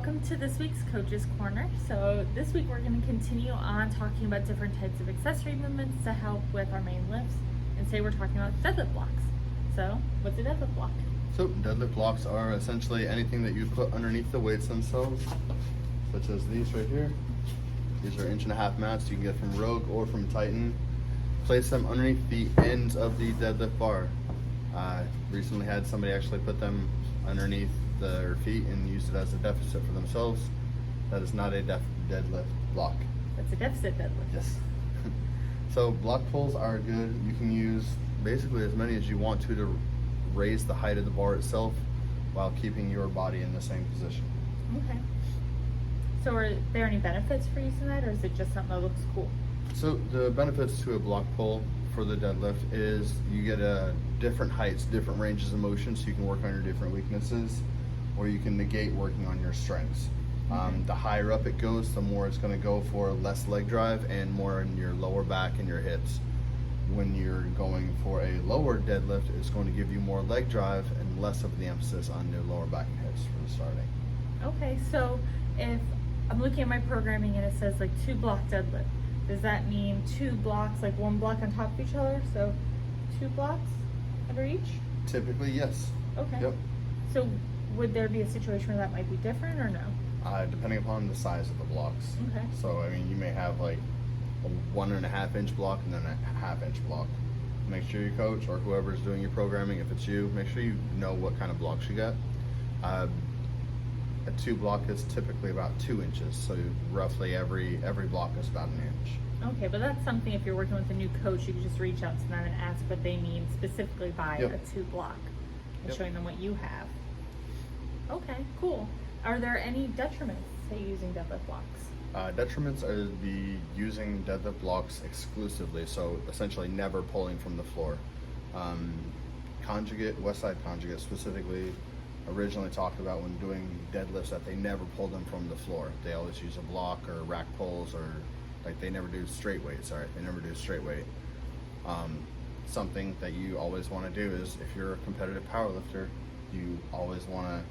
welcome to this week's Coach's Corner. So this week we're going to continue on talking about different types of accessory movements to help with our main lifts. And today we're talking about deadlift blocks. So what's a deadlift block? So deadlift blocks are essentially anything that you put underneath the weights themselves, such as these right here. These are 1.5 inch mats you can get from Rogue or from Titan. Place them underneath the ends of the deadlift bar. Recently had somebody actually put them underneath their feet and use it as a deficit for themselves. That is not a deadlift block. That's a deficit deadlift. Yes. So block pulls are good. You can use basically as many as you want to raise the height of the bar itself while keeping your body in the same position. Okay. So are there any benefits for using that, or is it just something that looks cool? So the benefits to a block pull for the deadlift is you get different heights, different ranges of motion, so you can work on your different weaknesses, or you can negate working on your strengths. The higher up it goes, the more it's going to go for less leg drive and more in your lower back and your hips. When you're going for a lower deadlift, it's going to give you more leg drive and less of the emphasis on your lower back and hips for the starting. Okay, so if I'm looking at my programming and it says like 2 block deadlift, does that mean 2 blocks, like 1 block on top of each other? So 2 blocks under each? Typically, yes. Okay. Yep. So would there be a situation where that might be different or no? Depending upon the size of the blocks. Okay. So, I mean, you may have like a 1.5 inch block and then a 1/2 inch block. Make sure your coach or whoever's doing your programming, if it's you, make sure you know what kind of blocks you got. A 2 block is typically about 2 inches, so roughly every block is about 1 inch. Okay, but that's something if you're working with a new coach, you can just reach out to them and ask what they mean specifically by a 2 block and showing them what you have. Okay, cool. Are there any detriments to using deadlift blocks? Detriments are the using deadlift blocks exclusively, so essentially never pulling from the floor. Westside Conjugate specifically originally talked about when doing deadlifts that they never pull them from the floor. They always use a block or rack pulls, or like they never do straight weight. They never do straight weight. Something that you always want to do is, if you're a competitive powerlifter, you always want to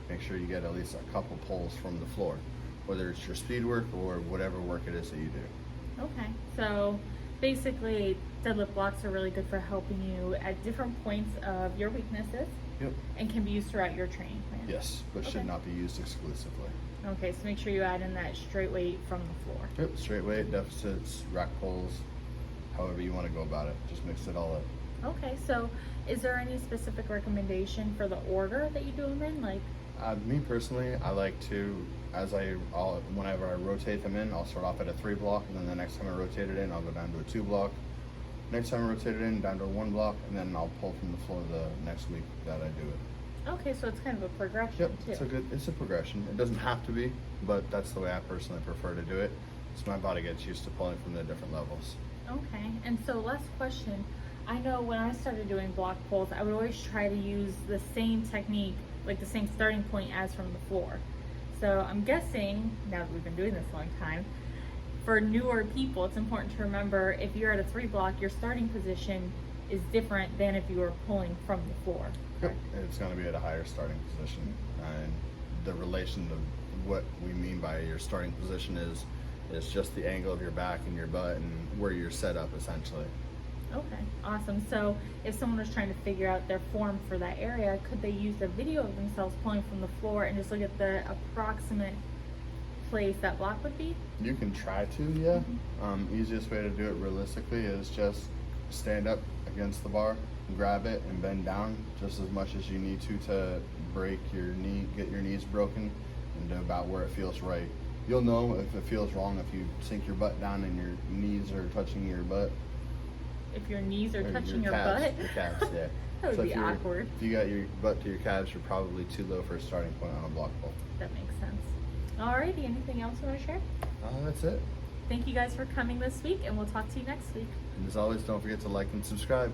make sure you get at least a couple pulls from the floor, whether it's your speed work or whatever work it is that you do. Okay, so basically deadlift blocks are really good for helping you at different points of your weaknesses. Yep. And can be used throughout your training plan. Yes, but should not be used exclusively. Okay, so make sure you add in that straight weight from the floor. Yep, straight weight, deficits, rack pulls, however you want to go about it. Just mix it all up. Okay, so is there any specific recommendation for the order that you do them in? Like, me personally, I like to, whenever I rotate them in, I'll start off at a 3 block, and then the next time I rotate it in, I'll go down to a 2 block. Next time I rotate it in, down to a 1 block, and then I'll pull from the floor the next week that I do it. okay, so it's kind of a progression Yep, too. it's a progression. It doesn't have to be, but that's the way I personally prefer to do it. So my body gets used to pulling from the different levels. Okay, and so last question. I know when I started doing block pulls, I would always try to use the same technique, like the same starting point as from the floor. So I'm guessing, now that we've been doing this a long time, for newer people, it's important to remember if you're at a 3 block, your starting position is different than if you were pulling from the floor. Yep, it's going to be at a higher starting position. And the relation of what we mean by your starting position is just the angle of your back and your butt and where you're set up essentially. Okay, awesome. So if someone was trying to figure out their form for that area, could they use a video of themselves pulling from the floor and just look at the approximate place that block would be? You can try to, yeah. Easiest way to do it realistically is just stand up against the bar, grab it, and bend down just as much as you need to break your knee, get your knees broken, and do about where it feels right. You'll know if it feels wrong if you sink your butt down and your knees are touching your butt. If your knees are touching your calves, butt? Your calves, yeah. That would be awkward. If you got your butt to your calves, you're probably too low for a starting point on a block pull. That makes sense. Alrighty, anything else you want to share? That's it. Thank you guys for coming this week, and we'll talk to you next week. And as always, don't forget to like and subscribe.